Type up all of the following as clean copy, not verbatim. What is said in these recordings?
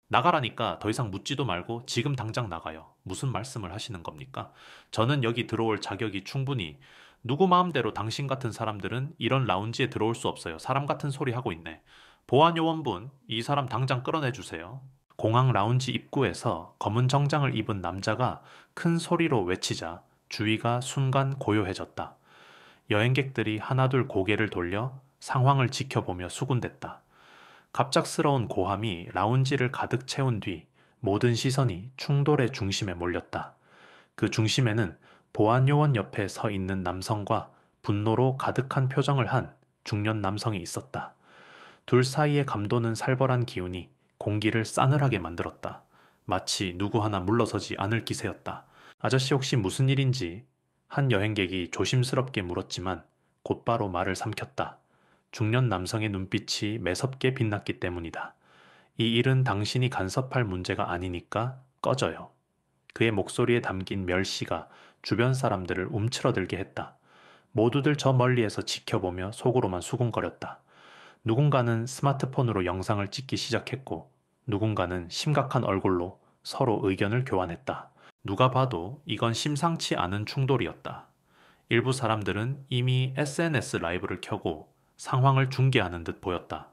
나가라니까 더 이상 묻지도 말고 지금 당장 나가요. 무슨 말씀을 하시는 겁니까? 저는 여기 들어올 자격이 충분히 누구 마음대로 당신 같은 사람들은 이런 라운지에 들어올 수 없어요. 사람 같은 소리 하고 있네. 보안 요원분, 이 사람 당장 끌어내 주세요. 공항 라운지 입구에서 검은 정장을 입은 남자가 큰 소리로 외치자 주위가 순간 고요해졌다. 여행객들이 하나둘 고개를 돌려 상황을 지켜보며 수군댔다. 갑작스러운 고함이 라운지를 가득 채운 뒤 모든 시선이 충돌의 중심에 몰렸다. 그 중심에는 보안요원 옆에 서 있는 남성과 분노로 가득한 표정을 한 중년 남성이 있었다. 둘 사이의 감도는 살벌한 기운이 공기를 싸늘하게 만들었다. 마치 누구 하나 물러서지 않을 기세였다. 아저씨 혹시 무슨 일인지 한 여행객이 조심스럽게 물었지만 곧바로 말을 삼켰다. 중년 남성의 눈빛이 매섭게 빛났기 때문이다. 이 일은 당신이 간섭할 문제가 아니니까 꺼져요. 그의 목소리에 담긴 멸시가 주변 사람들을 움츠러들게 했다. 모두들 저 멀리에서 지켜보며 속으로만 수군거렸다. 누군가는 스마트폰으로 영상을 찍기 시작했고, 누군가는 심각한 얼굴로 서로 의견을 교환했다. 누가 봐도 이건 심상치 않은 충돌이었다. 일부 사람들은 이미 SNS 라이브를 켜고 상황을 중계하는 듯 보였다.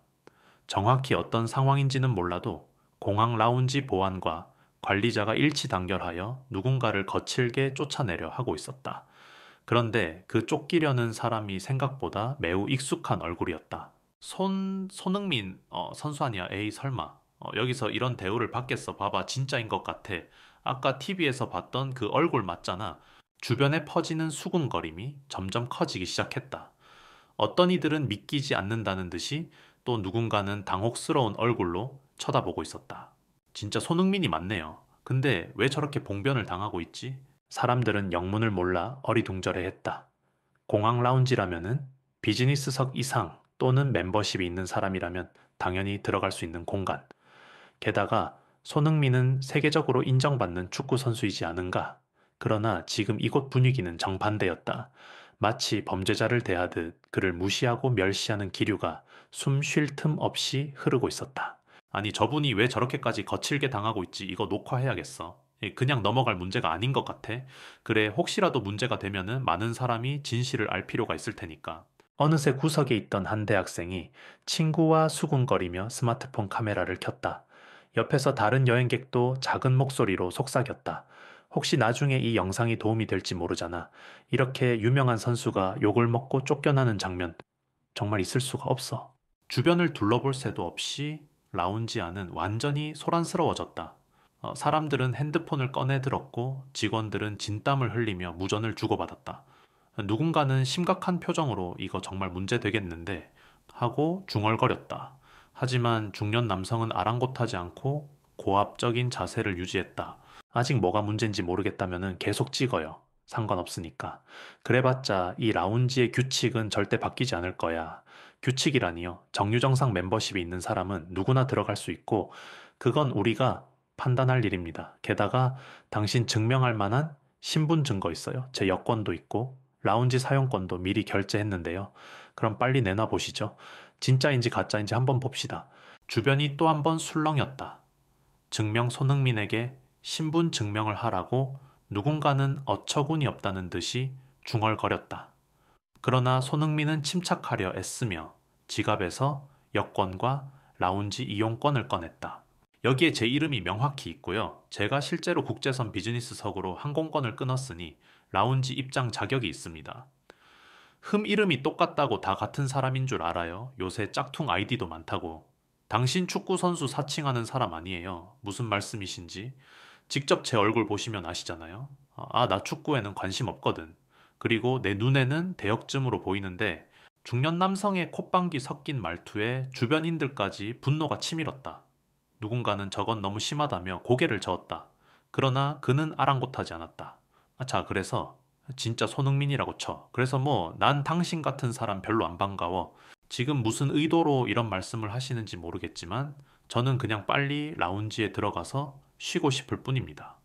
정확히 어떤 상황인지는 몰라도 공항 라운지 보안과 관리자가 일치단결하여 누군가를 거칠게 쫓아내려 하고 있었다. 그런데 그 쫓기려는 사람이 생각보다 매우 익숙한 얼굴이었다. 손흥민, 선수 아니야? 에이, 설마. 여기서 이런 대우를 받겠어. 봐봐, 진짜인 것 같아. 아까 TV에서 봤던 그 얼굴 맞잖아. 주변에 퍼지는 수군거림이 점점 커지기 시작했다. 어떤 이들은 믿기지 않는다는 듯이 또 누군가는 당혹스러운 얼굴로 쳐다보고 있었다. 진짜 손흥민이 맞네요. 근데 왜 저렇게 봉변을 당하고 있지? 사람들은 영문을 몰라 어리둥절해 했다. 공항 라운지라면은 비즈니스석 이상 또는 멤버십이 있는 사람이라면 당연히 들어갈 수 있는 공간. 게다가 손흥민은 세계적으로 인정받는 축구 선수이지 않은가? 그러나 지금 이곳 분위기는 정반대였다. 마치 범죄자를 대하듯 그를 무시하고 멸시하는 기류가 숨 쉴 틈 없이 흐르고 있었다. 아니, 저분이 왜 저렇게까지 거칠게 당하고 있지? 이거 녹화해야겠어. 그냥 넘어갈 문제가 아닌 것 같아. 그래, 혹시라도 문제가 되면은 많은 사람이 진실을 알 필요가 있을 테니까. 어느새 구석에 있던 한 대학생이 친구와 수군거리며 스마트폰 카메라를 켰다. 옆에서 다른 여행객도 작은 목소리로 속삭였다. 혹시 나중에 이 영상이 도움이 될지 모르잖아. 이렇게 유명한 선수가 욕을 먹고 쫓겨나는 장면 정말 있을 수가 없어. 주변을 둘러볼 새도 없이 라운지 안은 완전히 소란스러워졌다. 사람들은 핸드폰을 꺼내 들었고 직원들은 진땀을 흘리며 무전을 주고받았다. 누군가는 심각한 표정으로 이거 정말 문제 되겠는데 하고 중얼거렸다. 하지만 중년 남성은 아랑곳하지 않고 고압적인 자세를 유지했다. 아직 뭐가 문제인지 모르겠다면 계속 찍어요. 상관없으니까. 그래봤자 이 라운지의 규칙은 절대 바뀌지 않을 거야. 규칙이라니요. 정유정상 멤버십이 있는 사람은 누구나 들어갈 수 있고 그건 우리가 판단할 일입니다. 게다가 당신 증명할 만한 신분 증거 있어요. 제 여권도 있고 라운지 사용권도 미리 결제했는데요. 그럼 빨리 내놔 보시죠. 진짜인지 가짜인지 한번 봅시다. 주변이 또 한 번 술렁였다. 증명 손흥민에게 신분 증명을 하라고 누군가는 어처구니 없다는 듯이 중얼거렸다. 그러나 손흥민은 침착하려 애쓰며 지갑에서 여권과 라운지 이용권을 꺼냈다. 여기에 제 이름이 명확히 있고요. 제가 실제로 국제선 비즈니스석으로 항공권을 끊었으니 라운지 입장 자격이 있습니다. 이름이 똑같다고 다 같은 사람인 줄 알아요. 요새 짝퉁 아이디도 많다고. 당신 축구 선수 사칭하는 사람 아니에요. 무슨 말씀이신지. 직접 제 얼굴 보시면 아시잖아요. 나 축구에는 관심 없거든. 그리고 내 눈에는 대역쯤으로 보이는데 중년 남성의 콧방귀 섞인 말투에 주변인들까지 분노가 치밀었다. 누군가는 저건 너무 심하다며 고개를 저었다. 그러나 그는 아랑곳하지 않았다. 자, 그래서 진짜 손흥민이라고 쳐. 그래서 난 당신 같은 사람 별로 안 반가워. 지금 무슨 의도로 이런 말씀을 하시는지 모르겠지만 저는 그냥 빨리 라운지에 들어가서 쉬고 싶을 뿐입니다.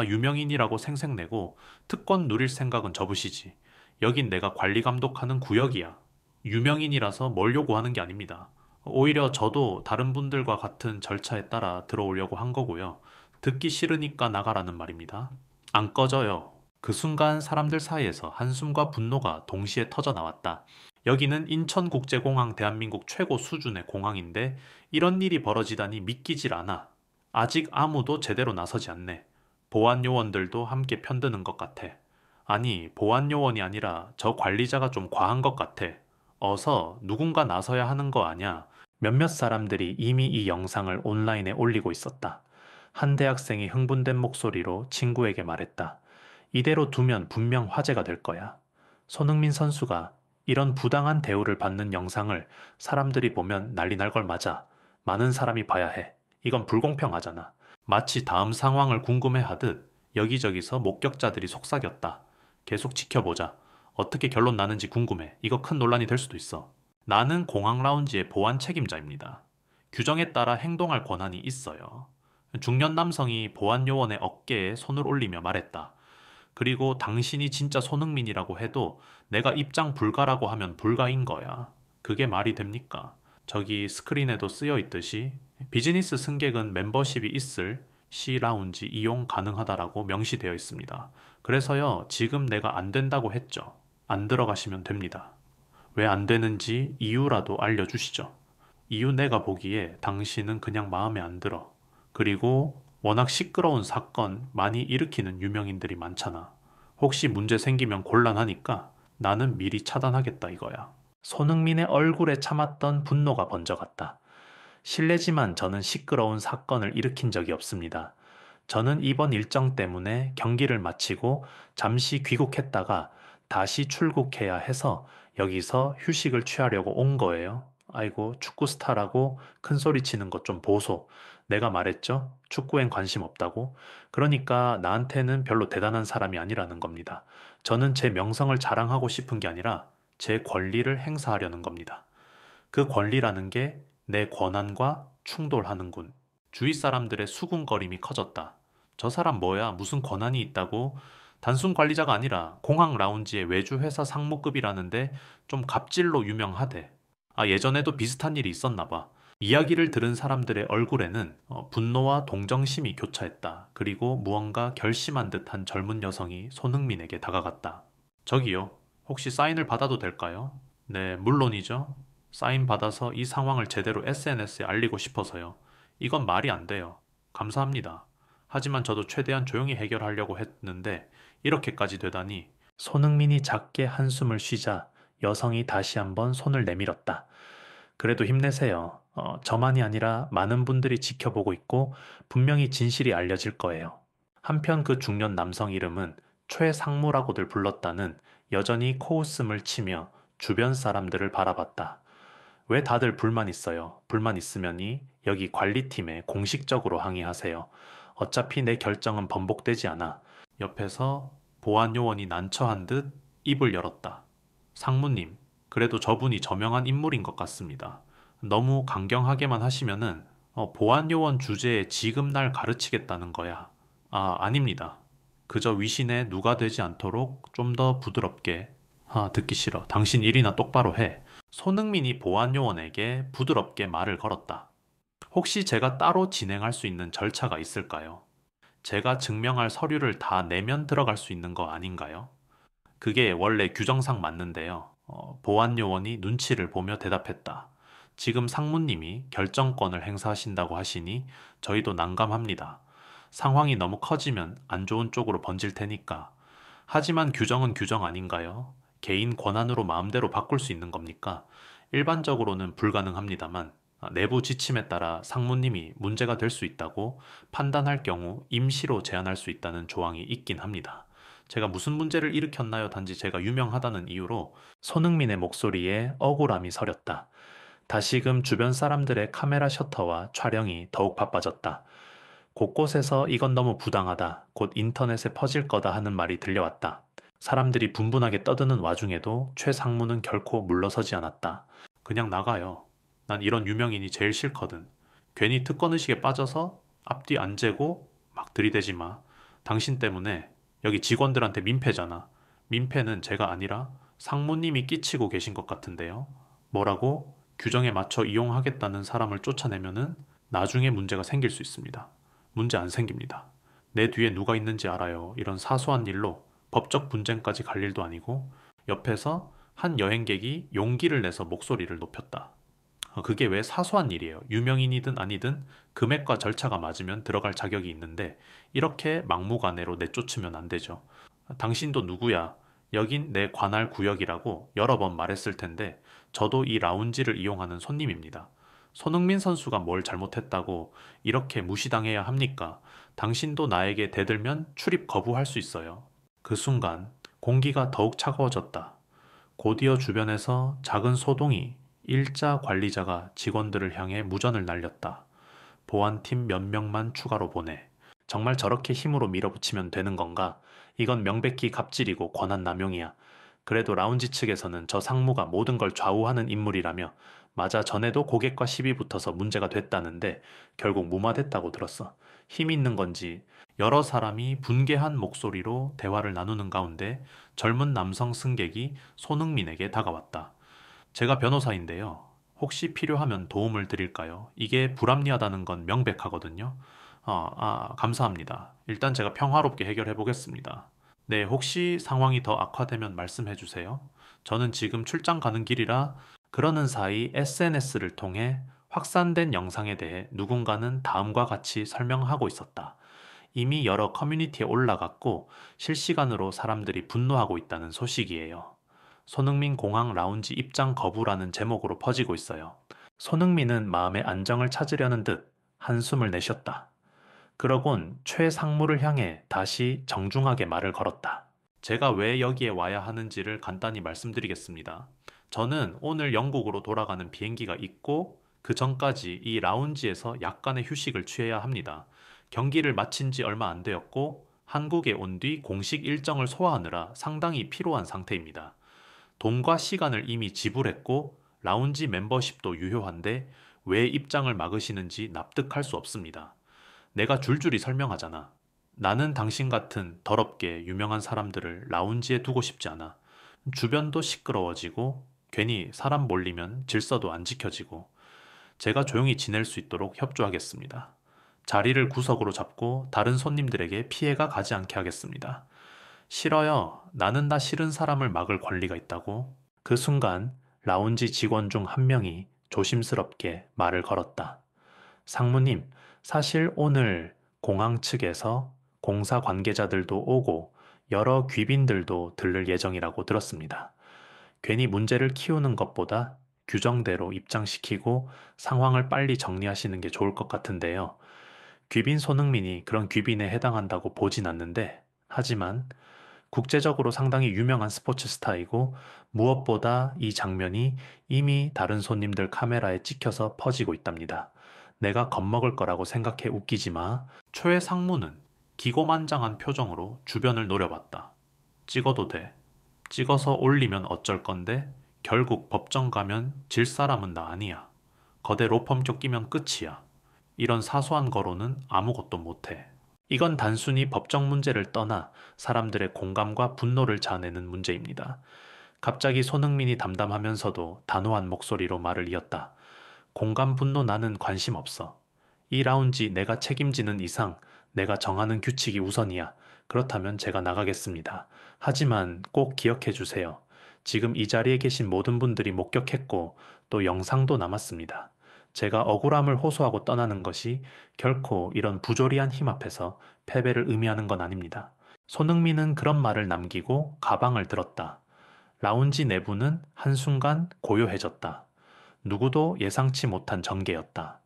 유명인이라고 생색내고 특권 누릴 생각은 접으시지. 여긴 내가 관리 감독하는 구역이야. 유명인이라서 뭘 요구하는 게 아닙니다. 오히려 저도 다른 분들과 같은 절차에 따라 들어오려고 한 거고요. 듣기 싫으니까 나가라는 말입니다. 안 꺼져요. 그 순간 사람들 사이에서 한숨과 분노가 동시에 터져 나왔다. 여기는 인천국제공항 대한민국 최고 수준의 공항인데 이런 일이 벌어지다니 믿기질 않아. 아직 아무도 제대로 나서지 않네. 보안 요원들도 함께 편드는 것 같아. 아니, 보안 요원이 아니라 저 관리자가 좀 과한 것 같아. 어서 누군가 나서야 하는 거 아냐? 몇몇 사람들이 이미 이 영상을 온라인에 올리고 있었다. 한 대학생이 흥분된 목소리로 친구에게 말했다. 이대로 두면 분명 화제가 될 거야. 손흥민 선수가 이런 부당한 대우를 받는 영상을 사람들이 보면 난리 날 걸 맞아. 많은 사람이 봐야 해. 이건 불공평하잖아. 마치 다음 상황을 궁금해하듯 여기저기서 목격자들이 속삭였다. 계속 지켜보자. 어떻게 결론 나는지 궁금해. 이거 큰 논란이 될 수도 있어. 나는 공항 라운지의 보안 책임자입니다. 규정에 따라 행동할 권한이 있어요. 중년 남성이 보안 요원의 어깨에 손을 올리며 말했다. 그리고 당신이 진짜 손흥민이라고 해도 내가 입장 불가라고 하면 불가인 거야. 그게 말이 됩니까? 저기 스크린에도 쓰여 있듯이 비즈니스 승객은 멤버십이 있을 C 라운지 이용 가능하다라고 명시되어 있습니다. 그래서요, 지금 내가 안 된다고 했죠. 안 들어가시면 됩니다. 왜 안 되는지 이유라도 알려주시죠. 이유 내가 보기에 당신은 그냥 마음에 안 들어. 그리고 워낙 시끄러운 사건 많이 일으키는 유명인들이 많잖아. 혹시 문제 생기면 곤란하니까 나는 미리 차단하겠다 이거야. 손흥민의 얼굴에 참았던 분노가 번져갔다. 실례지만 저는 시끄러운 사건을 일으킨 적이 없습니다. 저는 이번 일정 때문에 경기를 마치고 잠시 귀국했다가 다시 출국해야 해서 여기서 휴식을 취하려고 온 거예요. 아이고, 축구 스타라고 큰 소리 치는 것 좀 보소. 내가 말했죠? 축구엔 관심 없다고. 그러니까 나한테는 별로 대단한 사람이 아니라는 겁니다. 저는 제 명성을 자랑하고 싶은 게 아니라 제 권리를 행사하려는 겁니다. 그 권리라는 게 내 권한과 충돌하는군. 주위 사람들의 수군거림이 커졌다. 저 사람 뭐야? 무슨 권한이 있다고? 단순 관리자가 아니라 공항 라운지의 외주 회사 상무급이라는데 좀 갑질로 유명하대. 아, 예전에도 비슷한 일이 있었나 봐. 이야기를 들은 사람들의 얼굴에는 분노와 동정심이 교차했다. 그리고 무언가 결심한 듯한 젊은 여성이 손흥민에게 다가갔다. 저기요, 혹시 사인을 받아도 될까요? 네, 물론이죠. 사인 받아서 이 상황을 제대로 SNS에 알리고 싶어서요. 이건 말이 안 돼요. 감사합니다. 하지만 저도 최대한 조용히 해결하려고 했는데 이렇게까지 되다니. 손흥민이 작게 한숨을 쉬자 여성이 다시 한번 손을 내밀었다. 그래도 힘내세요. 저만이 아니라 많은 분들이 지켜보고 있고 분명히 진실이 알려질 거예요. 한편 그 중년 남성 이름은 최상무라고들 불렀다는 여전히 코웃음을 치며 주변 사람들을 바라봤다. 왜 다들 불만 있어요? 불만 있으면이 여기 관리팀에 공식적으로 항의하세요. 어차피 내 결정은 번복되지 않아. 옆에서 보안 요원이 난처한 듯 입을 열었다. 상무님, 그래도 저분이 저명한 인물인 것 같습니다. 너무 강경하게만 하시면은 보안 요원 주제에 지금 날 가르치겠다는 거야. 아, 아닙니다. 그저 위신에 누가 되지 않도록 좀 더 부드럽게. 아, 듣기 싫어. 당신 일이나 똑바로 해. 손흥민이 보안 요원에게 부드럽게 말을 걸었다. 혹시 제가 따로 진행할 수 있는 절차가 있을까요? 제가 증명할 서류를 다 내면 들어갈 수 있는 거 아닌가요? 그게 원래 규정상 맞는데요. 보안 요원이 눈치를 보며 대답했다. 지금 상무님이 결정권을 행사하신다고 하시니 저희도 난감합니다. 상황이 너무 커지면 안 좋은 쪽으로 번질 테니까. 하지만 규정은 규정 아닌가요? 개인 권한으로 마음대로 바꿀 수 있는 겁니까? 일반적으로는 불가능합니다만 내부 지침에 따라 상무님이 문제가 될 수 있다고 판단할 경우 임시로 제한할 수 있다는 조항이 있긴 합니다. 제가 무슨 문제를 일으켰나요? 단지 제가 유명하다는 이유로. 손흥민의 목소리에 억울함이 서렸다. 다시금 주변 사람들의 카메라 셔터와 촬영이 더욱 바빠졌다. 곳곳에서 이건 너무 부당하다, 곧 인터넷에 퍼질 거다 하는 말이 들려왔다. 사람들이 분분하게 떠드는 와중에도 최 상무는 결코 물러서지 않았다. 그냥 나가요. 난 이런 유명인이 제일 싫거든. 괜히 특권의식에 빠져서 앞뒤 안 재고 막 들이대지 마. 당신 때문에 여기 직원들한테 민폐잖아. 민폐는 제가 아니라 상무님이 끼치고 계신 것 같은데요. 뭐라고? 규정에 맞춰 이용하겠다는 사람을 쫓아내면은 나중에 문제가 생길 수 있습니다. 문제 안 생깁니다. 내 뒤에 누가 있는지 알아요. 이런 사소한 일로 법적 분쟁까지 갈 일도 아니고 옆에서 한 여행객이 용기를 내서 목소리를 높였다. 그게 왜 사소한 일이에요. 유명인이든 아니든 금액과 절차가 맞으면 들어갈 자격이 있는데 이렇게 막무가내로 내쫓으면 안 되죠. 당신도 누구야? 여긴 내 관할 구역이라고 여러 번 말했을 텐데 저도 이 라운지를 이용하는 손님입니다. 손흥민 선수가 뭘 잘못했다고 이렇게 무시당해야 합니까? 당신도 나에게 대들면 출입 거부할 수 있어요. 그 순간 공기가 더욱 차가워졌다. 곧이어 주변에서 작은 소동이 일자 관리자가 직원들을 향해 무전을 날렸다. 보안팀 몇 명만 추가로 보내. 정말 저렇게 힘으로 밀어붙이면 되는 건가? 이건 명백히 갑질이고 권한 남용이야. 그래도 라운지 측에서는 저 상무가 모든 걸 좌우하는 인물이라며 맞아 전에도 고객과 시비 붙어서 문제가 됐다는데 결국 무마됐다고 들었어. 힘 있는 건지 여러 사람이 분개한 목소리로 대화를 나누는 가운데 젊은 남성 승객이 손흥민에게 다가왔다. 제가 변호사인데요. 혹시 필요하면 도움을 드릴까요? 이게 불합리하다는 건 명백하거든요. 감사합니다. 일단 제가 평화롭게 해결해 보겠습니다. 네, 혹시 상황이 더 악화되면 말씀해 주세요. 저는 지금 출장 가는 길이라 그러는 사이 SNS를 통해 확산된 영상에 대해 누군가는 다음과 같이 설명하고 있었다. 이미 여러 커뮤니티에 올라갔고 실시간으로 사람들이 분노하고 있다는 소식이에요. 손흥민 공항 라운지 입장 거부라는 제목으로 퍼지고 있어요. 손흥민은 마음의 안정을 찾으려는 듯 한숨을 내쉬었다. 그러곤 최 상무를 향해 다시 정중하게 말을 걸었다. 제가 왜 여기에 와야 하는지를 간단히 말씀드리겠습니다. 저는 오늘 영국으로 돌아가는 비행기가 있고 그 전까지 이 라운지에서 약간의 휴식을 취해야 합니다. 경기를 마친 지 얼마 안 되었고 한국에 온 뒤 공식 일정을 소화하느라 상당히 피로한 상태입니다. 돈과 시간을 이미 지불했고 라운지 멤버십도 유효한데 왜 입장을 막으시는지 납득할 수 없습니다. 내가 줄줄이 설명하잖아. 나는 당신 같은 더럽게 유명한 사람들을 라운지에 두고 싶지 않아. 주변도 시끄러워지고 괜히 사람 몰리면 질서도 안 지켜지고 제가 조용히 지낼 수 있도록 협조하겠습니다. 자리를 구석으로 잡고 다른 손님들에게 피해가 가지 않게 하겠습니다. 싫어요. 나는 나 싫은 사람을 막을 권리가 있다고. 그 순간 라운지 직원 중 한 명이 조심스럽게 말을 걸었다. 상무님, 사실 오늘 공항 측에서 공사 관계자들도 오고 여러 귀빈들도 들를 예정이라고 들었습니다. 괜히 문제를 키우는 것보다 규정대로 입장시키고 상황을 빨리 정리하시는 게 좋을 것 같은데요. 귀빈 손흥민이 그런 귀빈에 해당한다고 보진 않는데, 하지만 국제적으로 상당히 유명한 스포츠 스타이고 무엇보다 이 장면이 이미 다른 손님들 카메라에 찍혀서 퍼지고 있답니다. 내가 겁먹을 거라고 생각해 웃기지 마. 초의 상무는 기고만장한 표정으로 주변을 노려봤다. 찍어도 돼. 찍어서 올리면 어쩔 건데 결국 법정 가면 질 사람은 나 아니야. 거대 로펌교 끼면 끝이야. 이런 사소한 거로는 아무것도 못해. 이건 단순히 법적 문제를 떠나 사람들의 공감과 분노를 자아내는 문제입니다. 갑자기 손흥민이 담담하면서도 단호한 목소리로 말을 이었다. 공감 분노 나는 관심 없어. 이 라운지 내가 책임지는 이상 내가 정하는 규칙이 우선이야. 그렇다면 제가 나가겠습니다. 하지만 꼭 기억해 주세요. 지금 이 자리에 계신 모든 분들이 목격했고 또 영상도 남았습니다. 제가 억울함을 호소하고 떠나는 것이 결코 이런 부조리한 힘 앞에서 패배를 의미하는 건 아닙니다. 손흥민은 그런 말을 남기고 가방을 들었다. 라운지 내부는 한순간 고요해졌다. 누구도 예상치 못한 전개였다.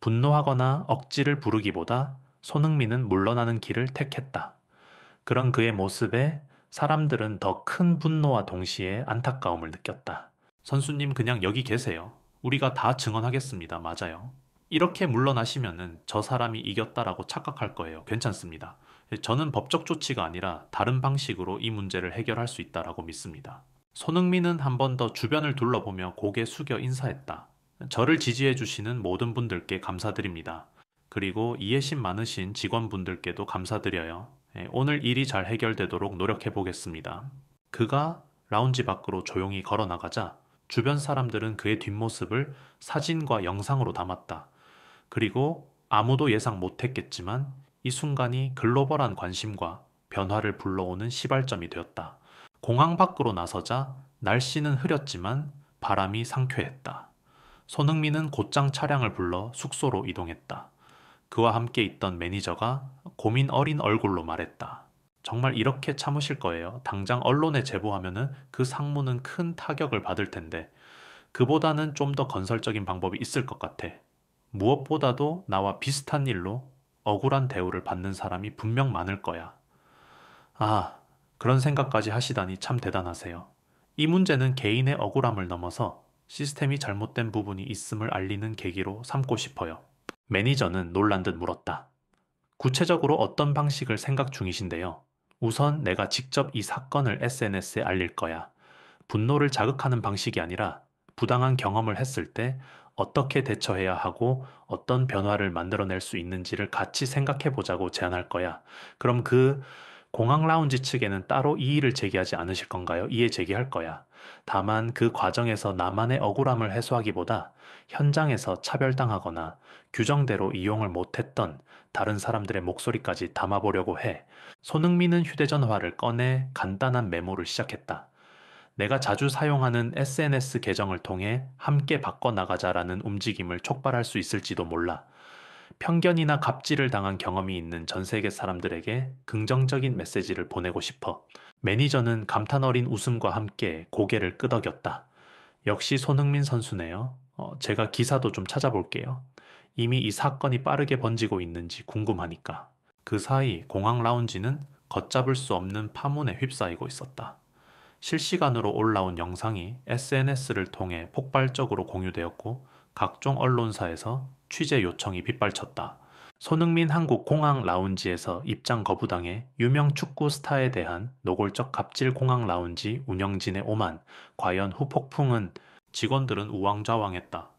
분노하거나 억지를 부르기보다 손흥민은 물러나는 길을 택했다. 그런 그의 모습에 사람들은 더 큰 분노와 동시에 안타까움을 느꼈다. 선수님 그냥 여기 계세요. 우리가 다 증언하겠습니다. 맞아요. 이렇게 물러나시면은 저 사람이 이겼다라고 착각할 거예요. 괜찮습니다. 저는 법적 조치가 아니라 다른 방식으로 이 문제를 해결할 수 있다라고 믿습니다. 손흥민은 한 번 더 주변을 둘러보며 고개 숙여 인사했다. 저를 지지해 주시는 모든 분들께 감사드립니다. 그리고 이해심 많으신 직원분들께도 감사드려요. 오늘 일이 잘 해결되도록 노력해 보겠습니다. 그가 라운지 밖으로 조용히 걸어 나가자 주변 사람들은 그의 뒷모습을 사진과 영상으로 담았다. 그리고 아무도 예상 못했겠지만 이 순간이 글로벌한 관심과 변화를 불러오는 시발점이 되었다. 공항 밖으로 나서자 날씨는 흐렸지만 바람이 상쾌했다. 손흥민은 곧장 차량을 불러 숙소로 이동했다. 그와 함께 있던 매니저가 고민 어린 얼굴로 말했다. 정말 이렇게 참으실 거예요? 당장 언론에 제보하면은 그 상무는 큰 타격을 받을 텐데 그보다는 좀 더 건설적인 방법이 있을 것 같아. 무엇보다도 나와 비슷한 일로 억울한 대우를 받는 사람이 분명 많을 거야. 아, 그런 생각까지 하시다니 참 대단하세요. 이 문제는 개인의 억울함을 넘어서 시스템이 잘못된 부분이 있음을 알리는 계기로 삼고 싶어요. 매니저는 놀란 듯 물었다. 구체적으로 어떤 방식을 생각 중이신데요? 우선 내가 직접 이 사건을 SNS에 알릴 거야. 분노를 자극하는 방식이 아니라 부당한 경험을 했을 때 어떻게 대처해야 하고 어떤 변화를 만들어낼 수 있는지를 같이 생각해 보자고 제안할 거야. 그럼 그 공항 라운지 측에는 따로 이의를 제기하지 않으실 건가요? 이의 제기할 거야. 다만 그 과정에서 나만의 억울함을 해소하기보다 현장에서 차별당하거나 규정대로 이용을 못했던 다른 사람들의 목소리까지 담아보려고 해. 손흥민은 휴대전화를 꺼내 간단한 메모를 시작했다. 내가 자주 사용하는 SNS 계정을 통해 함께 바꿔나가자라는 움직임을 촉발할 수 있을지도 몰라. 편견이나 갑질을 당한 경험이 있는 전 세계 사람들에게 긍정적인 메시지를 보내고 싶어. 매니저는 감탄 어린 웃음과 함께 고개를 끄덕였다. 역시 손흥민 선수네요. 제가 기사도 좀 찾아볼게요. 이미 이 사건이 빠르게 번지고 있는지 궁금하니까. 그 사이 공항 라운지는 걷잡을 수 없는 파문에 휩싸이고 있었다. 실시간으로 올라온 영상이 SNS를 통해 폭발적으로 공유되었고 각종 언론사에서 취재 요청이 빗발쳤다. 손흥민 한국 공항 라운지에서 입장 거부당해 유명 축구 스타에 대한 노골적 갑질 공항 라운지 운영진의 오만. 과연 후폭풍은 직원들은 우왕좌왕했다.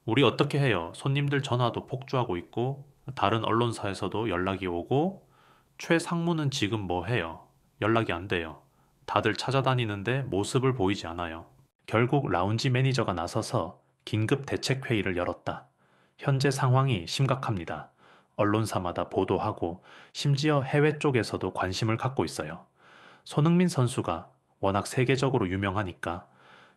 우리 어떻게 해요? 손님들 전화도 폭주하고 있고 다른 언론사에서도 연락이 오고 최 상무는 지금 뭐 해요? 연락이 안 돼요. 다들 찾아다니는데 모습을 보이지 않아요. 결국 라운지 매니저가 나서서 긴급 대책회의를 열었다. 현재 상황이 심각합니다. 언론사마다 보도하고 심지어 해외 쪽에서도 관심을 갖고 있어요. 손흥민 선수가 워낙 세계적으로 유명하니까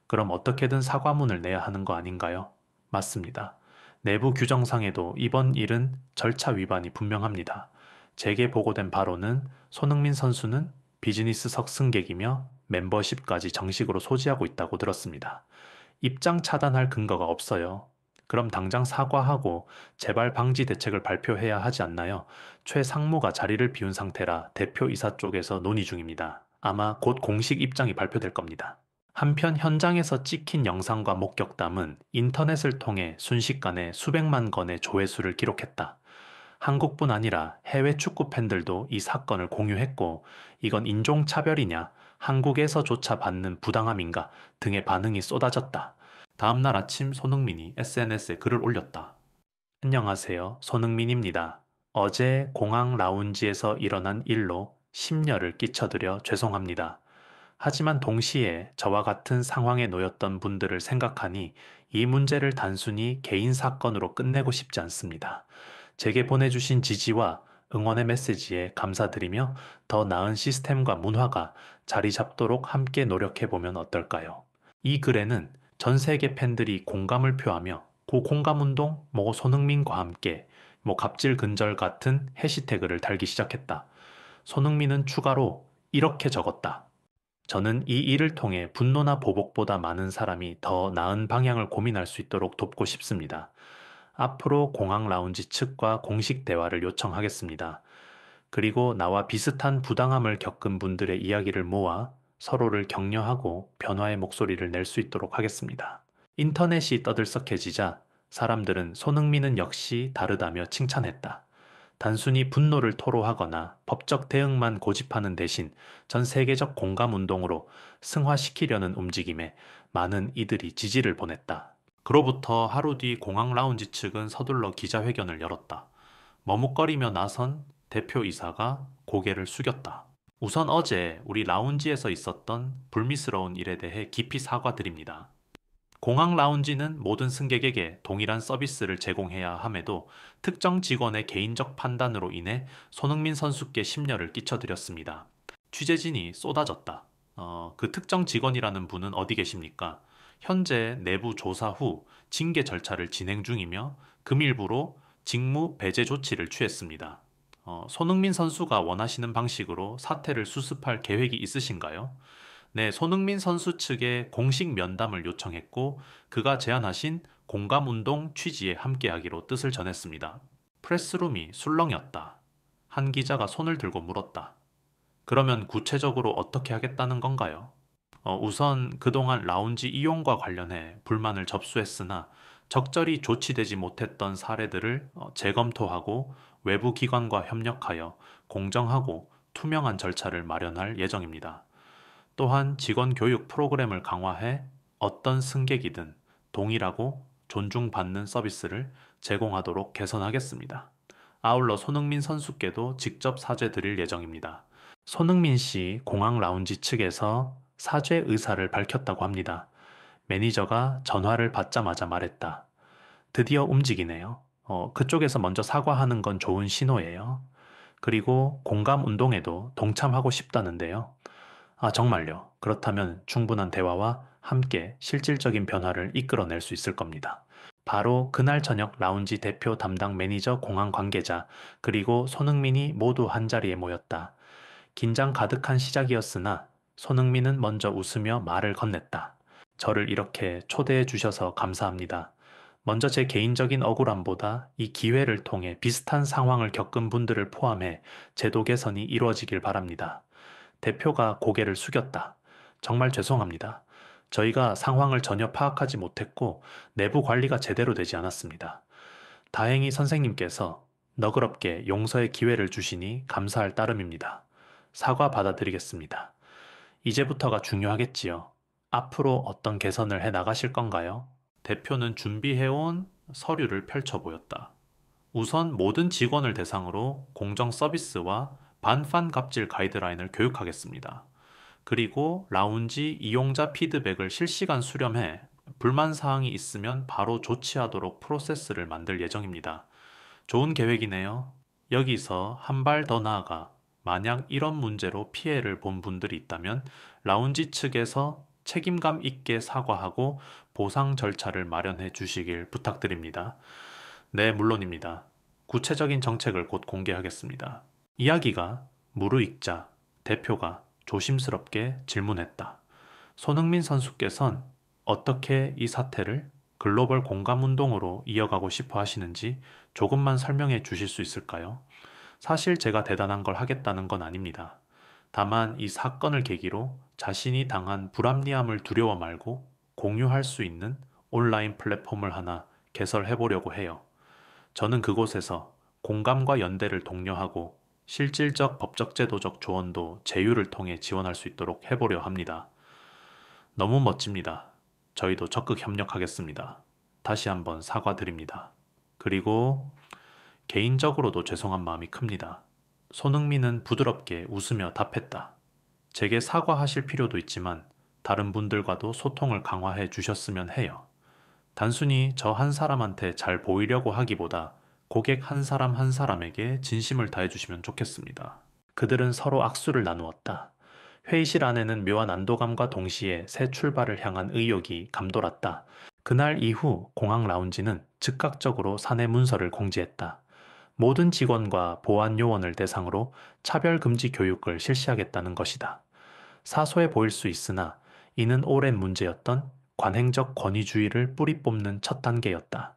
그럼 어떻게든 사과문을 내야 하는 거 아닌가요? 맞습니다. 내부 규정상에도 이번 일은 절차 위반이 분명합니다. 제게 보고된 바로는 손흥민 선수는 비즈니스석 승객이며 멤버십까지 정식으로 소지하고 있다고 들었습니다. 입장 차단할 근거가 없어요. 그럼 당장 사과하고 재발 방지 대책을 발표해야 하지 않나요? 최 상무가 자리를 비운 상태라 대표이사 쪽에서 논의 중입니다. 아마 곧 공식 입장이 발표될 겁니다. 한편 현장에서 찍힌 영상과 목격담은 인터넷을 통해 순식간에 수백만 건의 조회수를 기록했다. 한국뿐 아니라 해외 축구 팬들도 이 사건을 공유했고 이건 인종차별이냐, 한국에서조차 받는 부당함인가 등의 반응이 쏟아졌다. 다음날 아침 손흥민이 SNS에 글을 올렸다. 안녕하세요. 손흥민입니다. 어제 공항 라운지에서 일어난 일로 심려를 끼쳐드려 죄송합니다. 하지만 동시에 저와 같은 상황에 놓였던 분들을 생각하니 이 문제를 단순히 개인 사건으로 끝내고 싶지 않습니다. 제게 보내주신 지지와 응원의 메시지에 감사드리며 더 나은 시스템과 문화가 자리 잡도록 함께 노력해보면 어떨까요? 이 글에는 전 세계 팬들이 공감을 표하며 공감운동, 손흥민과 함께, 갑질 근절 같은 해시태그를 달기 시작했다. 손흥민은 추가로 이렇게 적었다. 저는 이 일을 통해 분노나 보복보다 많은 사람이 더 나은 방향을 고민할 수 있도록 돕고 싶습니다. 앞으로 공항 라운지 측과 공식 대화를 요청하겠습니다. 그리고 나와 비슷한 부당함을 겪은 분들의 이야기를 모아 서로를 격려하고 변화의 목소리를 낼 수 있도록 하겠습니다. 인터넷이 떠들썩해지자 사람들은 손흥민은 역시 다르다며 칭찬했다. 단순히 분노를 토로하거나 법적 대응만 고집하는 대신 전 세계적 공감 운동으로 승화시키려는 움직임에 많은 이들이 지지를 보냈다. 그로부터 하루 뒤 공항 라운지 측은 서둘러 기자회견을 열었다. 머뭇거리며 나선 대표이사가 고개를 숙였다. 우선 어제 우리 라운지에서 있었던 불미스러운 일에 대해 깊이 사과드립니다. 공항 라운지는 모든 승객에게 동일한 서비스를 제공해야 함에도 특정 직원의 개인적 판단으로 인해 손흥민 선수께 심려를 끼쳐드렸습니다. 취재진이 쏟아졌다. 그 특정 직원이라는 분은 어디 계십니까? 현재 내부 조사 후 징계 절차를 진행 중이며 금일부로 직무 배제 조치를 취했습니다. 손흥민 선수가 원하시는 방식으로 사태를 수습할 계획이 있으신가요? 네, 손흥민 선수 측에 공식 면담을 요청했고 그가 제안하신 공감운동 취지에 함께하기로 뜻을 전했습니다. 프레스룸이 술렁였다. 한 기자가 손을 들고 물었다. 그러면 구체적으로 어떻게 하겠다는 건가요? 우선 그동안 라운지 이용과 관련해 불만을 접수했으나 적절히 조치되지 못했던 사례들을 재검토하고 외부 기관과 협력하여 공정하고 투명한 절차를 마련할 예정입니다. 또한 직원 교육 프로그램을 강화해 어떤 승객이든 동일하고 존중받는 서비스를 제공하도록 개선하겠습니다. 아울러 손흥민 선수께도 직접 사죄드릴 예정입니다. 손흥민 씨 공항 라운지 측에서 사죄 의사를 밝혔다고 합니다. 매니저가 전화를 받자마자 말했다. 드디어 움직이네요. 그쪽에서 먼저 사과하는 건 좋은 신호예요. 그리고 공감 운동에도 동참하고 싶다는데요. 아, 정말요. 그렇다면 충분한 대화와 함께 실질적인 변화를 이끌어낼 수 있을 겁니다. 바로 그날 저녁 라운지 대표 담당 매니저 공항 관계자 그리고 손흥민이 모두 한자리에 모였다. 긴장 가득한 시작이었으나 손흥민은 먼저 웃으며 말을 건넸다. 저를 이렇게 초대해 주셔서 감사합니다. 먼저 제 개인적인 억울함보다 이 기회를 통해 비슷한 상황을 겪은 분들을 포함해 제도 개선이 이루어지길 바랍니다. 대표가 고개를 숙였다. 정말 죄송합니다. 저희가 상황을 전혀 파악하지 못했고 내부 관리가 제대로 되지 않았습니다. 다행히 선생님께서 너그럽게 용서의 기회를 주시니 감사할 따름입니다. 사과 받아드리겠습니다. 이제부터가 중요하겠지요. 앞으로 어떤 개선을 해 나가실 건가요? 대표는 준비해온 서류를 펼쳐 보였다. 우선 모든 직원을 대상으로 공정 서비스와 반환 갑질 가이드라인을 교육하겠습니다. 그리고 라운지 이용자 피드백을 실시간 수렴해 불만 사항이 있으면 바로 조치하도록 프로세스를 만들 예정입니다. 좋은 계획이네요. 여기서 한 발 더 나아가 만약 이런 문제로 피해를 본 분들이 있다면 라운지 측에서 책임감 있게 사과하고 보상 절차를 마련해 주시길 부탁드립니다. 네, 물론입니다. 구체적인 정책을 곧 공개하겠습니다. 이야기가 무르익자 대표가 조심스럽게 질문했다. 손흥민 선수께선 어떻게 이 사태를 글로벌 공감운동으로 이어가고 싶어 하시는지 조금만 설명해 주실 수 있을까요? 사실 제가 대단한 걸 하겠다는 건 아닙니다. 다만 이 사건을 계기로 자신이 당한 불합리함을 두려워 말고 공유할 수 있는 온라인 플랫폼을 하나 개설해 보려고 해요. 저는 그곳에서 공감과 연대를 독려하고 실질적 법적 제도적 조언도 제휴를 통해 지원할 수 있도록 해보려 합니다. 너무 멋집니다. 저희도 적극 협력하겠습니다. 다시 한번 사과드립니다. 그리고 개인적으로도 죄송한 마음이 큽니다. 손흥민은 부드럽게 웃으며 답했다. 제게 사과하실 필요도 있지만 다른 분들과도 소통을 강화해 주셨으면 해요. 단순히 저 한 사람한테 잘 보이려고 하기보다 고객 한 사람 한 사람에게 진심을 다해 주시면 좋겠습니다. 그들은 서로 악수를 나누었다. 회의실 안에는 묘한 안도감과 동시에 새 출발을 향한 의욕이 감돌았다. 그날 이후 공항 라운지는 즉각적으로 사내 문서를 공지했다. 모든 직원과 보안 요원을 대상으로 차별금지 교육을 실시하겠다는 것이다. 사소해 보일 수 있으나 이는 오랜 문제였던 관행적 권위주의를 뿌리 뽑는 첫 단계였다.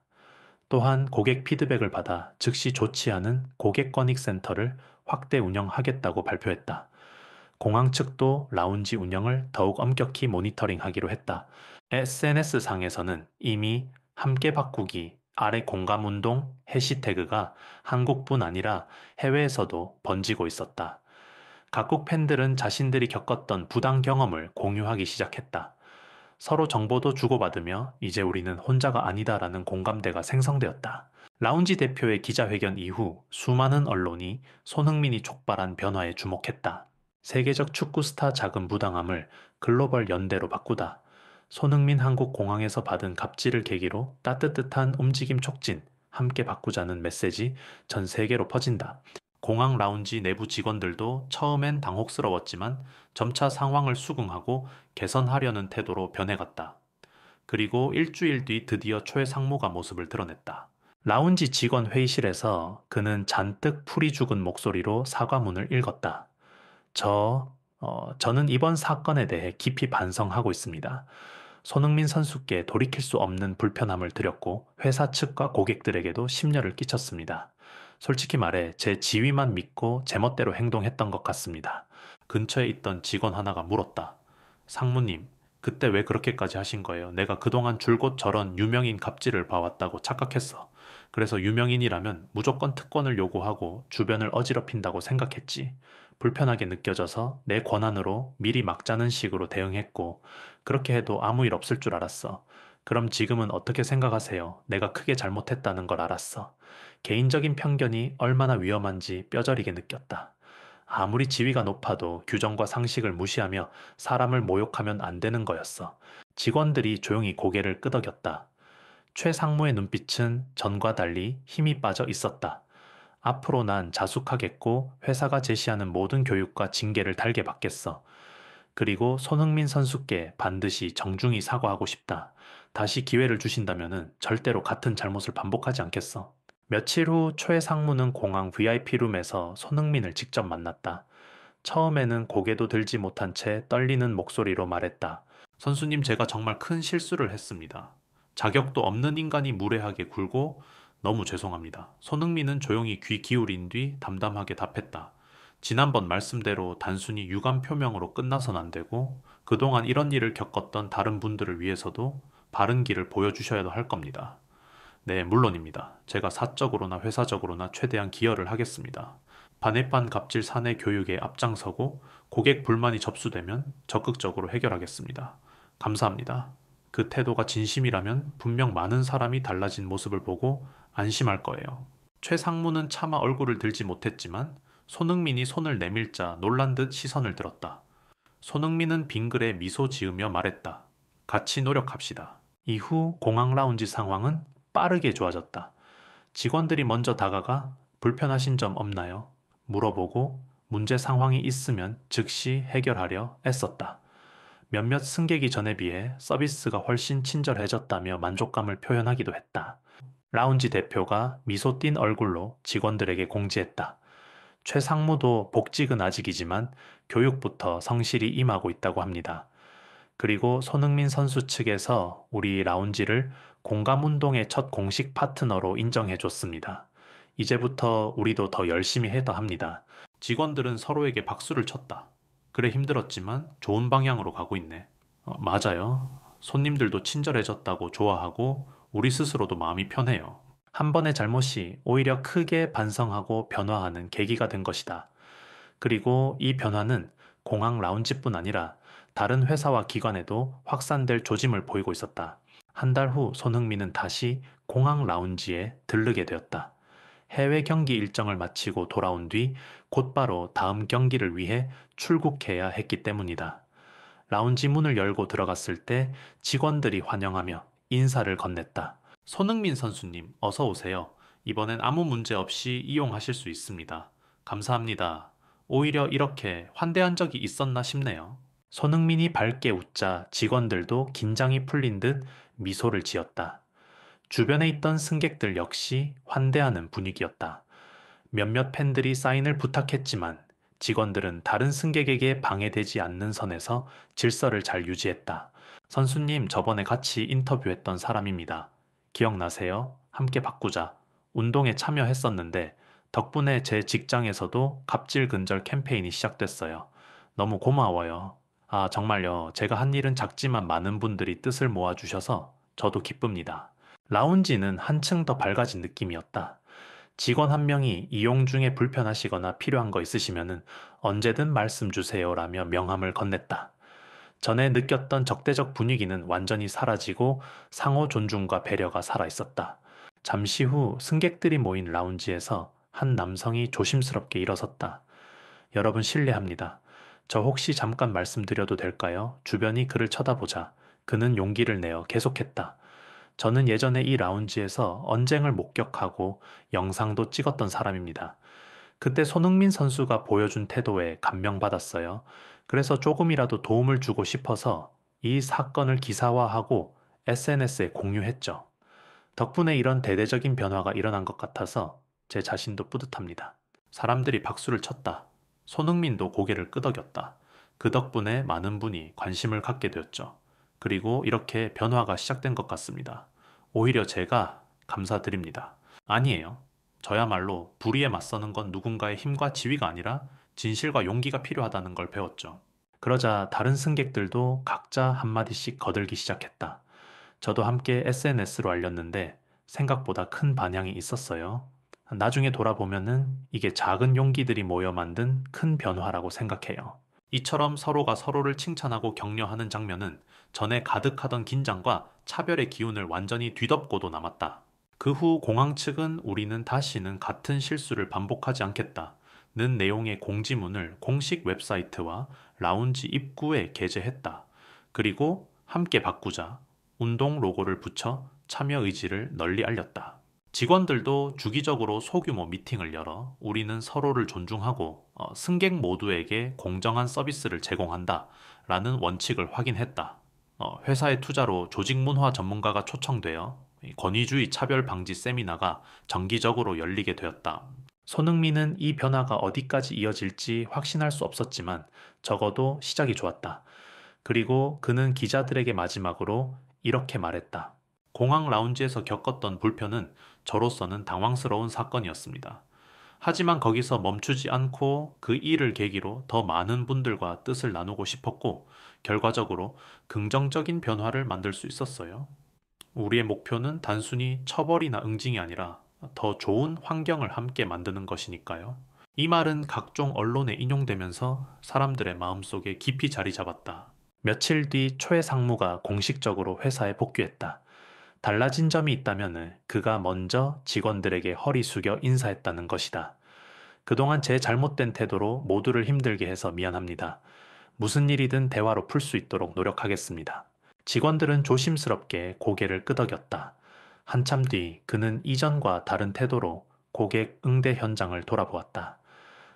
또한 고객 피드백을 받아 즉시 조치하는 고객권익센터를 확대 운영하겠다고 발표했다. 공항 측도 라운지 운영을 더욱 엄격히 모니터링하기로 했다. SNS상에서는 이미 함께 바꾸기 아래 공감운동 해시태그가 한국뿐 아니라 해외에서도 번지고 있었다. 각국 팬들은 자신들이 겪었던 부당 경험을 공유하기 시작했다. 서로 정보도 주고받으며 이제 우리는 혼자가 아니다라는 공감대가 생성되었다. 라운지 대표의 기자회견 이후 수많은 언론이 손흥민이 촉발한 변화에 주목했다. 세계적 축구 스타 자금 부당함을 글로벌 연대로 바꾸다. 손흥민 한국 공항에서 받은 갑질을 계기로 따뜻한 움직임 촉진, 함께 바꾸자는 메시지 전 세계로 퍼진다. 공항 라운지 내부 직원들도 처음엔 당혹스러웠지만 점차 상황을 수긍하고 개선하려는 태도로 변해갔다. 그리고 일주일 뒤 드디어 최상무가 모습을 드러냈다. 라운지 직원 회의실에서 그는 잔뜩 풀이 죽은 목소리로 사과문을 읽었다. 저는 이번 사건에 대해 깊이 반성하고 있습니다. 손흥민 선수께 돌이킬 수 없는 불편함을 드렸고 회사 측과 고객들에게도 심려를 끼쳤습니다. 솔직히 말해 제 지위만 믿고 제멋대로 행동했던 것 같습니다. 근처에 있던 직원 하나가 물었다. 상무님, 그때 왜 그렇게까지 하신 거예요? 내가 그동안 줄곧 저런 유명인 갑질을 봐왔다고 착각했어. 그래서 유명인이라면 무조건 특권을 요구하고 주변을 어지럽힌다고 생각했지. 불편하게 느껴져서 내 권한으로 미리 막자는 식으로 대응했고, 그렇게 해도 아무 일 없을 줄 알았어. 그럼 지금은 어떻게 생각하세요? 내가 크게 잘못했다는 걸 알았어. 개인적인 편견이 얼마나 위험한지 뼈저리게 느꼈다. 아무리 지위가 높아도 규정과 상식을 무시하며 사람을 모욕하면 안 되는 거였어. 직원들이 조용히 고개를 끄덕였다. 최 상무의 눈빛은 전과 달리 힘이 빠져 있었다. 앞으로 난 자숙하겠고 회사가 제시하는 모든 교육과 징계를 달게 받겠어. 그리고 손흥민 선수께 반드시 정중히 사과하고 싶다. 다시 기회를 주신다면은 절대로 같은 잘못을 반복하지 않겠어. 며칠 후 최 상무는 공항 VIP룸에서 손흥민을 직접 만났다. 처음에는 고개도 들지 못한 채 떨리는 목소리로 말했다. 선수님, 제가 정말 큰 실수를 했습니다. 자격도 없는 인간이 무례하게 굴고 너무 죄송합니다. 손흥민은 조용히 귀 기울인 뒤 담담하게 답했다. 지난번 말씀대로 단순히 유감 표명으로 끝나선 안 되고 그동안 이런 일을 겪었던 다른 분들을 위해서도 바른 길을 보여주셔야 할 겁니다. 네, 물론입니다. 제가 사적으로나 회사적으로나 최대한 기여를 하겠습니다. 반입반 갑질 사내 교육에 앞장서고 고객 불만이 접수되면 적극적으로 해결하겠습니다. 감사합니다. 그 태도가 진심이라면 분명 많은 사람이 달라진 모습을 보고 안심할 거예요. 최 상무는 차마 얼굴을 들지 못했지만 손흥민이 손을 내밀자 놀란 듯 시선을 들었다. 손흥민은 빙글에 미소 지으며 말했다. 같이 노력합시다. 이후 공항 라운지 상황은 빠르게 좋아졌다. 직원들이 먼저 다가가 불편하신 점 없나요? 물어보고 문제 상황이 있으면 즉시 해결하려 애썼다. 몇몇 승객이 전에 비해 서비스가 훨씬 친절해졌다며 만족감을 표현하기도 했다. 라운지 대표가 미소 띈 얼굴로 직원들에게 공지했다. 최 상무도 복직은 아직이지만 교육부터 성실히 임하고 있다고 합니다. 그리고 손흥민 선수 측에서 우리 라운지를 공감운동의 첫 공식 파트너로 인정해줬습니다. 이제부터 우리도 더 열심히 해야 합니다. 직원들은 서로에게 박수를 쳤다. 그래, 힘들었지만 좋은 방향으로 가고 있네. 맞아요. 손님들도 친절해졌다고 좋아하고 우리 스스로도 마음이 편해요. 한 번의 잘못이 오히려 크게 반성하고 변화하는 계기가 된 것이다. 그리고 이 변화는 공항 라운지뿐 아니라 다른 회사와 기관에도 확산될 조짐을 보이고 있었다. 한 달 후 손흥민은 다시 공항 라운지에 들르게 되었다. 해외 경기 일정을 마치고 돌아온 뒤 곧바로 다음 경기를 위해 출국해야 했기 때문이다. 라운지 문을 열고 들어갔을 때 직원들이 환영하며 인사를 건넸다. 손흥민 선수님, 어서 오세요. 이번엔 아무 문제 없이 이용하실 수 있습니다. 감사합니다. 오히려 이렇게 환대한 적이 있었나 싶네요. 손흥민이 밝게 웃자 직원들도 긴장이 풀린 듯 미소를 지었다. 주변에 있던 승객들 역시 환대하는 분위기였다. 몇몇 팬들이 사인을 부탁했지만 직원들은 다른 승객에게 방해되지 않는 선에서 질서를 잘 유지했다. 선수님, 저번에 같이 인터뷰했던 사람입니다. 기억나세요? 함께 바꾸자. 운동에 참여했었는데 덕분에 제 직장에서도 갑질 근절 캠페인이 시작됐어요. 너무 고마워요. 아, 정말요. 제가 한 일은 작지만 많은 분들이 뜻을 모아주셔서 저도 기쁩니다. 라운지는 한층 더 밝아진 느낌이었다. 직원 한 명이 이용 중에 불편하시거나 필요한 거 있으시면은 언제든 말씀 주세요라며 명함을 건넸다. 전에 느꼈던 적대적 분위기는 완전히 사라지고 상호 존중과 배려가 살아 있었다. 잠시 후 승객들이 모인 라운지에서 한 남성이 조심스럽게 일어섰다. 여러분 실례합니다. 저 혹시 잠깐 말씀드려도 될까요? 주변이 그를 쳐다보자 그는 용기를 내어 계속했다. 저는 예전에 이 라운지에서 언쟁을 목격하고 영상도 찍었던 사람입니다. 그때 손흥민 선수가 보여준 태도에 감명받았어요. 그래서 조금이라도 도움을 주고 싶어서 이 사건을 기사화하고 SNS에 공유했죠. 덕분에 이런 대대적인 변화가 일어난 것 같아서 제 자신도 뿌듯합니다. 사람들이 박수를 쳤다. 손흥민도 고개를 끄덕였다. 그 덕분에 많은 분이 관심을 갖게 되었죠. 그리고 이렇게 변화가 시작된 것 같습니다. 오히려 제가 감사드립니다. 아니에요. 저야말로 불의에 맞서는 건 누군가의 힘과 지위가 아니라 진실과 용기가 필요하다는 걸 배웠죠. 그러자 다른 승객들도 각자 한마디씩 거들기 시작했다. 저도 함께 SNS로 알렸는데 생각보다 큰 반향이 있었어요. 나중에 돌아보면은 이게 작은 용기들이 모여 만든 큰 변화라고 생각해요. 이처럼 서로가 서로를 칭찬하고 격려하는 장면은 전에 가득하던 긴장과 차별의 기운을 완전히 뒤덮고도 남았다. 그 후 공항 측은 우리는 다시는 같은 실수를 반복하지 않겠다는 내용의 공지문을 공식 웹사이트와 라운지 입구에 게재했다. 그리고 함께 바꾸자 운동 로고를 붙여 참여 의지를 널리 알렸다. 직원들도 주기적으로 소규모 미팅을 열어 우리는 서로를 존중하고 승객 모두에게 공정한 서비스를 제공한다 라는 원칙을 확인했다. 회사의 투자로 조직 문화 전문가가 초청되어 권위주의 차별 방지 세미나가 정기적으로 열리게 되었다. 손흥민은 이 변화가 어디까지 이어질지 확신할 수 없었지만 적어도 시작이 좋았다. 그리고 그는 기자들에게 마지막으로 이렇게 말했다. 공항 라운지에서 겪었던 불편은 저로서는 당황스러운 사건이었습니다. 하지만 거기서 멈추지 않고 그 일을 계기로 더 많은 분들과 뜻을 나누고 싶었고, 결과적으로 긍정적인 변화를 만들 수 있었어요. 우리의 목표는 단순히 처벌이나 응징이 아니라 더 좋은 환경을 함께 만드는 것이니까요. 이 말은 각종 언론에 인용되면서 사람들의 마음속에 깊이 자리 잡았다. 며칠 뒤 초의 상무가 공식적으로 회사에 복귀했다. 달라진 점이 있다면 그가 먼저 직원들에게 허리 숙여 인사했다는 것이다. 그동안 제 잘못된 태도로 모두를 힘들게 해서 미안합니다. 무슨 일이든 대화로 풀 수 있도록 노력하겠습니다. 직원들은 조심스럽게 고개를 끄덕였다. 한참 뒤 그는 이전과 다른 태도로 고객 응대 현장을 돌아보았다.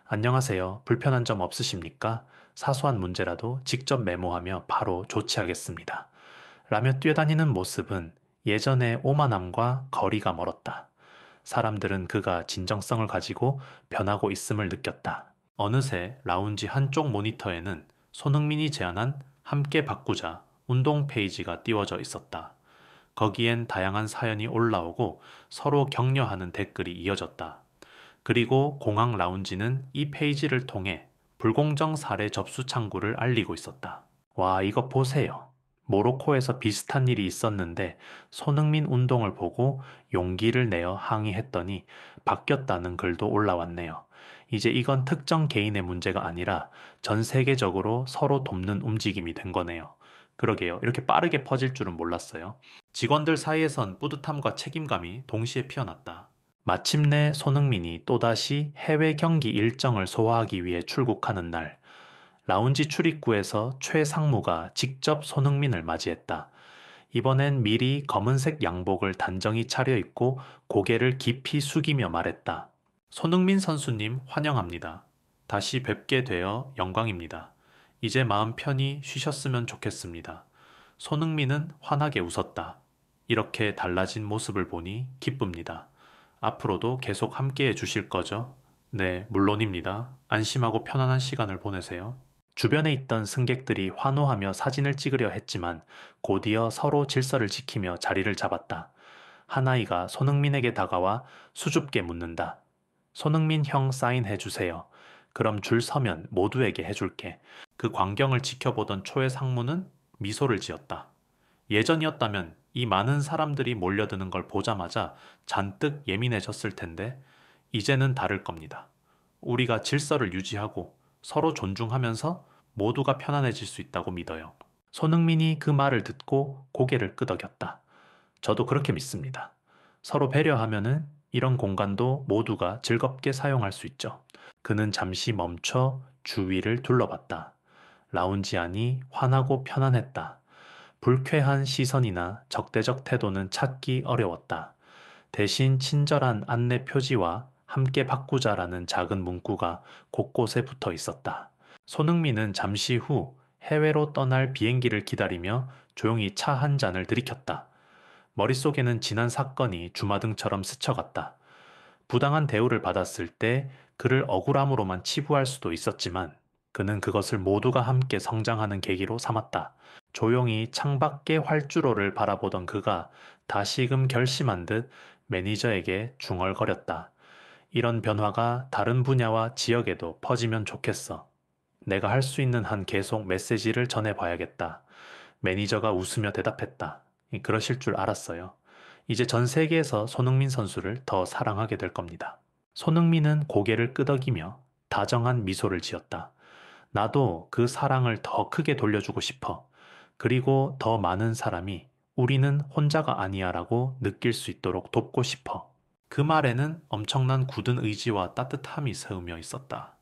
안녕하세요. 불편한 점 없으십니까? 사소한 문제라도 직접 메모하며 바로 조치하겠습니다. 라며 뛰어다니는 모습은 예전의 오만함과 거리가 멀었다. 사람들은 그가 진정성을 가지고 변하고 있음을 느꼈다. 어느새 라운지 한쪽 모니터에는 손흥민이 제안한 함께 바꾸자 운동 페이지가 띄워져 있었다. 거기엔 다양한 사연이 올라오고 서로 격려하는 댓글이 이어졌다. 그리고 공항 라운지는 이 페이지를 통해 불공정 사례 접수 창구를 알리고 있었다. 와, 이거 보세요. 모로코에서 비슷한 일이 있었는데 손흥민 운동을 보고 용기를 내어 항의했더니 바뀌었다는 글도 올라왔네요. 이제 이건 특정 개인의 문제가 아니라 전 세계적으로 서로 돕는 움직임이 된 거네요. 그러게요. 이렇게 빠르게 퍼질 줄은 몰랐어요. 직원들 사이에선 뿌듯함과 책임감이 동시에 피어났다. 마침내 손흥민이 또다시 해외 경기 일정을 소화하기 위해 출국하는 날, 라운지 출입구에서 최 상무가 직접 손흥민을 맞이했다. 이번엔 미리 검은색 양복을 단정히 차려입고 고개를 깊이 숙이며 말했다. 손흥민 선수님 환영합니다. 다시 뵙게 되어 영광입니다. 이제 마음 편히 쉬셨으면 좋겠습니다. 손흥민은 환하게 웃었다. 이렇게 달라진 모습을 보니 기쁩니다. 앞으로도 계속 함께해 주실 거죠? 네, 물론입니다. 안심하고 편안한 시간을 보내세요. 주변에 있던 승객들이 환호하며 사진을 찍으려 했지만 곧이어 서로 질서를 지키며 자리를 잡았다. 한 아이가 손흥민에게 다가와 수줍게 묻는다. 손흥민 형 사인해 주세요. 그럼 줄 서면 모두에게 해줄게. 그 광경을 지켜보던 초의 상무는 미소를 지었다. 예전이었다면 이 많은 사람들이 몰려드는 걸 보자마자 잔뜩 예민해졌을 텐데 이제는 다를 겁니다. 우리가 질서를 유지하고 서로 존중하면서 모두가 편안해질 수 있다고 믿어요. 손흥민이 그 말을 듣고 고개를 끄덕였다. 저도 그렇게 믿습니다. 서로 배려하면은 이런 공간도 모두가 즐겁게 사용할 수 있죠. 그는 잠시 멈춰 주위를 둘러봤다. 라운지 안이 환하고 편안했다. 불쾌한 시선이나 적대적 태도는 찾기 어려웠다. 대신 친절한 안내 표지와 함께 바꾸자라는 작은 문구가 곳곳에 붙어 있었다. 손흥민은 잠시 후 해외로 떠날 비행기를 기다리며 조용히 차 한 잔을 들이켰다. 머릿속에는 지난 사건이 주마등처럼 스쳐갔다. 부당한 대우를 받았을 때 그를 억울함으로만 치부할 수도 있었지만 그는 그것을 모두가 함께 성장하는 계기로 삼았다. 조용히 창밖의 활주로를 바라보던 그가 다시금 결심한 듯 매니저에게 중얼거렸다. 이런 변화가 다른 분야와 지역에도 퍼지면 좋겠어. 내가 할 수 있는 한 계속 메시지를 전해봐야겠다. 매니저가 웃으며 대답했다. 그러실 줄 알았어요. 이제 전 세계에서 손흥민 선수를 더 사랑하게 될 겁니다. 손흥민은 고개를 끄덕이며 다정한 미소를 지었다. 나도 그 사랑을 더 크게 돌려주고 싶어. 그리고 더 많은 사람이 우리는 혼자가 아니야라고 느낄 수 있도록 돕고 싶어. 그 말에는 엄청난 굳은 의지와 따뜻함이 새으며 있었다.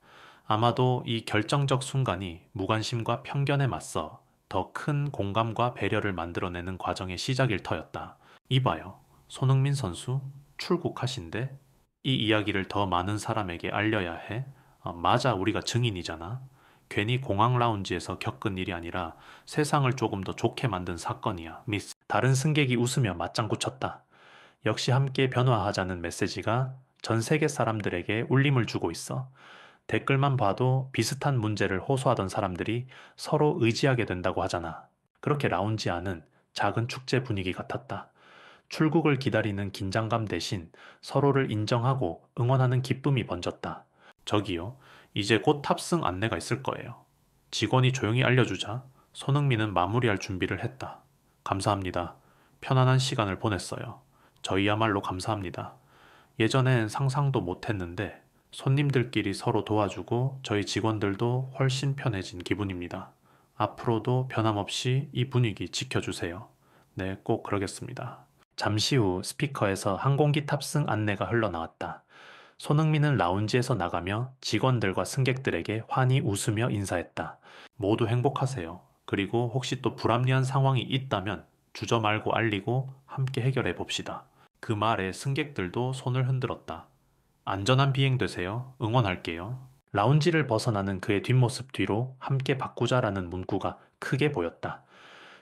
아마도 이 결정적 순간이 무관심과 편견에 맞서 더 큰 공감과 배려를 만들어내는 과정의 시작일 터였다. 이봐요. 손흥민 선수 출국하신대? 이 이야기를 더 많은 사람에게 알려야 해. 맞아, 우리가 증인이잖아. 괜히 공항 라운지에서 겪은 일이 아니라 세상을 조금 더 좋게 만든 사건이야, 미스. 다른 승객이 웃으며 맞장구 쳤다. 역시 함께 변화하자는 메시지가 전 세계 사람들에게 울림을 주고 있어. 댓글만 봐도 비슷한 문제를 호소하던 사람들이 서로 의지하게 된다고 하잖아. 그렇게 라운지 안은 작은 축제 분위기 같았다. 출국을 기다리는 긴장감 대신 서로를 인정하고 응원하는 기쁨이 번졌다. 저기요, 이제 곧 탑승 안내가 있을 거예요. 직원이 조용히 알려주자 손흥민은 마무리할 준비를 했다. 감사합니다. 편안한 시간을 보냈어요. 저희야말로 감사합니다. 예전엔 상상도 못했는데 손님들끼리 서로 도와주고 저희 직원들도 훨씬 편해진 기분입니다. 앞으로도 변함없이 이 분위기 지켜주세요. 네, 꼭 그러겠습니다. 잠시 후 스피커에서 항공기 탑승 안내가 흘러나왔다. 손흥민은 라운지에서 나가며 직원들과 승객들에게 환히 웃으며 인사했다. 모두 행복하세요. 그리고 혹시 또 불합리한 상황이 있다면 주저 말고 알리고 함께 해결해 봅시다. 그 말에 승객들도 손을 흔들었다. 안전한 비행 되세요. 응원할게요. 라운지를 벗어나는 그의 뒷모습 뒤로 함께 바꾸자라는 문구가 크게 보였다.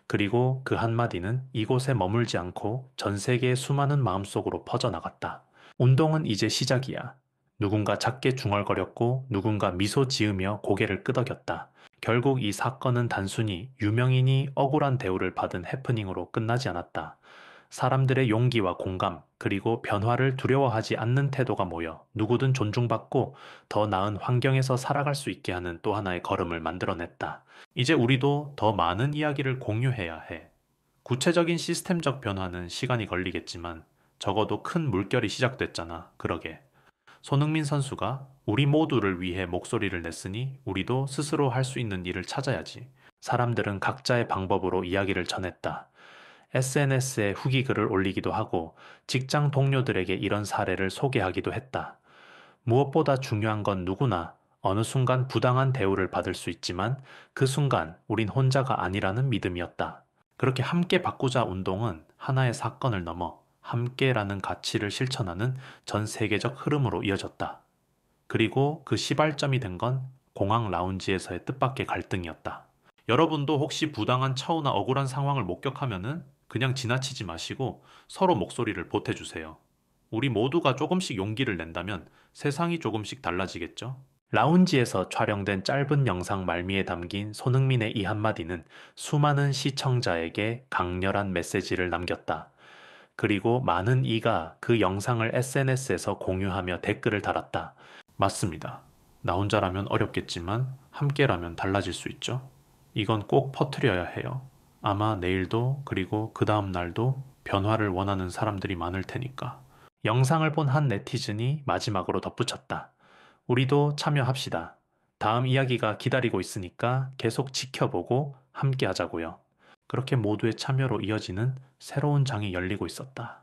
그리고 그 한마디는 이곳에 머물지 않고 전 세계의 수많은 마음속으로 퍼져나갔다. 운동은 이제 시작이야. 누군가 작게 중얼거렸고 누군가 미소 지으며 고개를 끄덕였다. 결국 이 사건은 단순히 유명인이 억울한 대우를 받은 해프닝으로 끝나지 않았다. 사람들의 용기와 공감, 그리고 변화를 두려워하지 않는 태도가 모여 누구든 존중받고 더 나은 환경에서 살아갈 수 있게 하는 또 하나의 걸음을 만들어냈다. 이제 우리도 더 많은 이야기를 공유해야 해. 구체적인 시스템적 변화는 시간이 걸리겠지만 적어도 큰 물결이 시작됐잖아. 그러게. 손흥민 선수가 우리 모두를 위해 목소리를 냈으니 우리도 스스로 할 수 있는 일을 찾아야지. 사람들은 각자의 방법으로 이야기를 전했다. SNS에 후기 글을 올리기도 하고 직장 동료들에게 이런 사례를 소개하기도 했다. 무엇보다 중요한 건 누구나 어느 순간 부당한 대우를 받을 수 있지만 그 순간 우린 혼자가 아니라는 믿음이었다. 그렇게 함께 바꾸자 운동은 하나의 사건을 넘어 함께라는 가치를 실천하는 전 세계적 흐름으로 이어졌다. 그리고 그 시발점이 된 건 공항 라운지에서의 뜻밖의 갈등이었다. 여러분도 혹시 부당한 처우나 억울한 상황을 목격하면은 그냥 지나치지 마시고 서로 목소리를 보태주세요. 우리 모두가 조금씩 용기를 낸다면 세상이 조금씩 달라지겠죠? 라운지에서 촬영된 짧은 영상 말미에 담긴 손흥민의 이 한마디는 수많은 시청자에게 강렬한 메시지를 남겼다. 그리고 많은 이가 그 영상을 SNS에서 공유하며 댓글을 달았다. 맞습니다. 나 혼자라면 어렵겠지만 함께라면 달라질 수 있죠. 이건 꼭 퍼뜨려야 해요. 아마 내일도 그리고 그 다음 날도 변화를 원하는 사람들이 많을 테니까. 영상을 본 한 네티즌이 마지막으로 덧붙였다. 우리도 참여합시다. 다음 이야기가 기다리고 있으니까 계속 지켜보고 함께 하자고요. 그렇게 모두의 참여로 이어지는 새로운 장이 열리고 있었다.